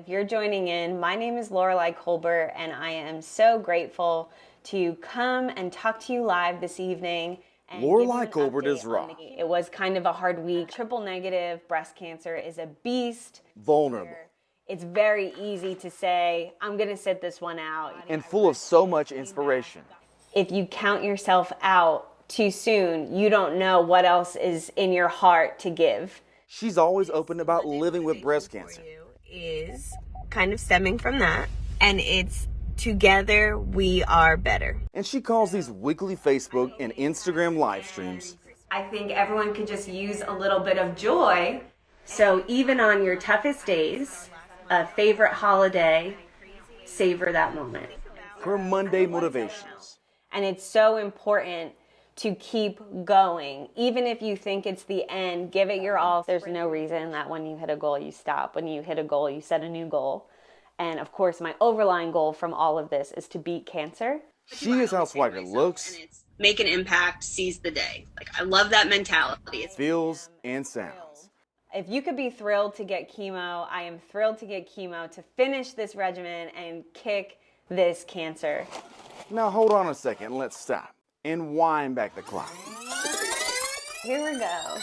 if you're joining in, my name is Lorelei Colbert, and I am so grateful to come and talk to you live this evening. Lorelei Colbert is raw. It was kind of a hard week. Triple negative breast cancer is a beast. Vulnerable. It's very easy to say, I'm going to sit this one out. And full of so much inspiration. If you count yourself out too soon, you don't know what else is in your heart to give. She's always open about living with breast cancer. Is kind of stemming from that, and it's together we are better. And she calls these weekly Facebook and Instagram live streams. I think everyone could just use a little bit of joy. So even on your toughest days, a favorite holiday, savor that moment. Her Monday motivations. And it's so important to keep going. Even if you think it's the end, give it your all. There's no reason that when you hit a goal, you stop. When you hit a goal, you set a new goal. And of course, my overlying goal from all of this is to beat cancer. She is how Swagger looks, And it's make an impact, seize the day. Like, I love that mentality. It's feels, and sounds. If you could be thrilled to get chemo, I am thrilled to get chemo, to finish this regimen and kick this cancer. Now hold on a second, let's stop and wind back the clock. Here we go.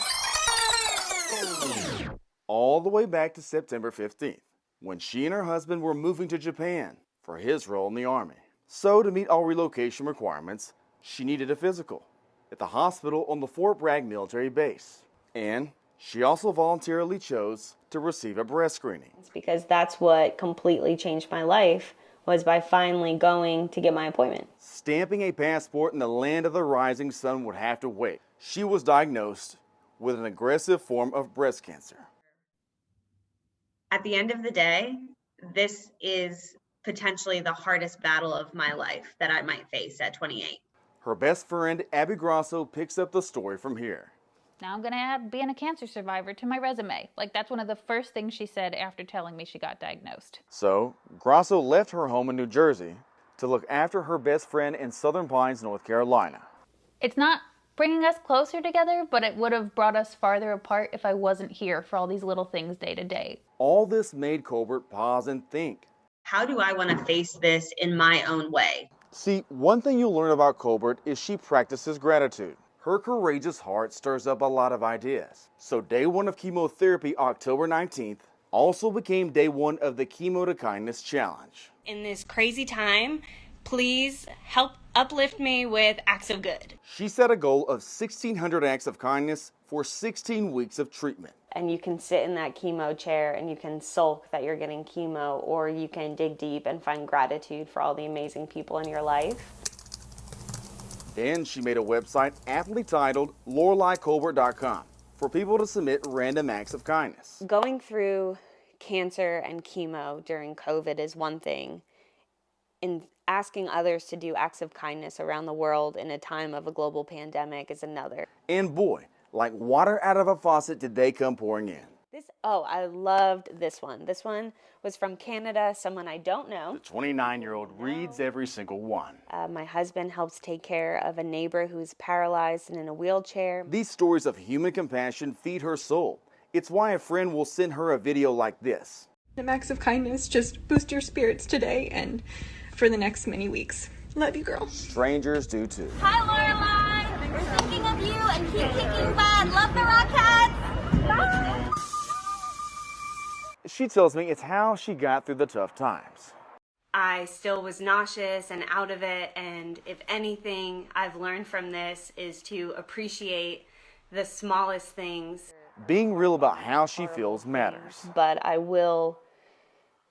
All the way back to September 15th, when she and her husband were moving to Japan for his role in the Army. So to meet all relocation requirements, she needed a physical at the hospital on the Fort Bragg military base. And she also voluntarily chose to receive a breast screening. It's because that's what completely changed my life, was by finally going to get my appointment. Stamping a passport in the land of the rising sun would have to wait. She was diagnosed with an aggressive form of breast cancer. At the end of the day, this is potentially the hardest battle of my life that I might face at 28. Her best friend, Abby Grosso, picks up the story from here. Now I'm gonna add being a cancer survivor to my resume. Like, that's one of the first things she said after telling me she got diagnosed. So, Grosso left her home in New Jersey to look after her best friend in Southern Pines, North Carolina. It's not bringing us closer together, but it would have brought us farther apart if I wasn't here for all these little things day to day. All this made Colbert pause and think. How do I want to face this in my own way? See, one thing you'll learn about Colbert is she practices gratitude. Her courageous heart stirs up a lot of ideas. So day one of chemotherapy, October 19th, also became day one of the Chemo to Kindness Challenge. In this crazy time, please help uplift me with acts of good. She set a goal of 1,600 acts of kindness for 16 weeks of treatment. And you can sit in that chemo chair and you can sulk that you're getting chemo, or you can dig deep and find gratitude for all the amazing people in your life. Then she made a website aptly titled LoreleiColbert.com for people to submit random acts of kindness. Going through cancer and chemo during COVID is one thing. And asking others to do acts of kindness around the world in a time of a global pandemic is another. And boy, like water out of a faucet did they come pouring in. I loved this one. This one was from Canada, someone I don't know. The 29-year-old reads every single one. My husband helps take care of a neighbor who's paralyzed and in a wheelchair. These stories of human compassion feed her soul. It's why a friend will send her a video like this. The acts of kindness just boost your spirits today and for the next many weeks. Love you, girl. Strangers do too. Hi, Lorelei. We're thinking of you and keep kicking butt. Love the Rockettes. Bye. She tells me it's how she got through the tough times. I still was nauseous and out of it, and if anything I've learned from this is to appreciate the smallest things. Being real about how she feels matters. But I will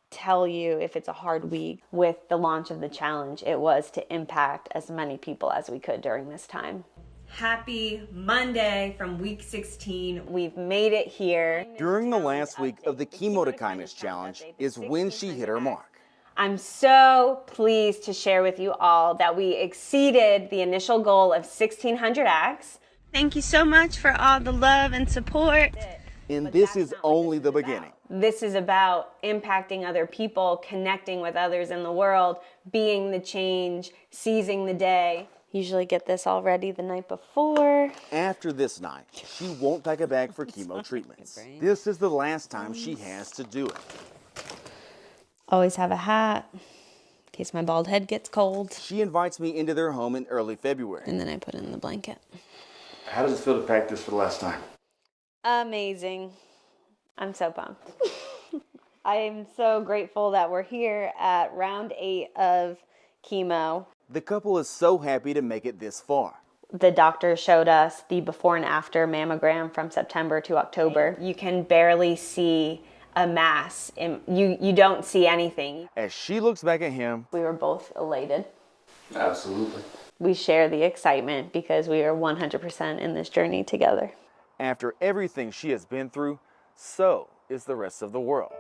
tell you, if it's a hard week, with the launch of the challenge, it was to impact as many people as we could during this time. Happy Monday from week 16. We've made it here. During the last week of the Chemo to Kindness Challenge is when she hit her mark. I'm so pleased to share with you all that we exceeded the initial goal of 1,600 acts. Thank you so much for all the love and support. And this is only the beginning. This is about impacting other people, connecting with others in the world, being the change, seizing the day. Usually get this all ready the night before. After this night, she won't pack a bag for chemo treatments. This is the last time she has to do it. Always have a hat in case my bald head gets cold. She invites me into their home in early February. And then I put in the blanket. How does it feel to pack this for the last time? Amazing. I'm so pumped. I am so grateful that we're here at round 8 of chemo. The couple is so happy to make it this far. The doctor showed us the before and after mammogram from September to October. You can barely see a mass. You don't see anything. As she looks back at him, We were both elated. absolutely. We share the excitement because we are 100% in this journey together. After everything she has been through, so is the rest of the world.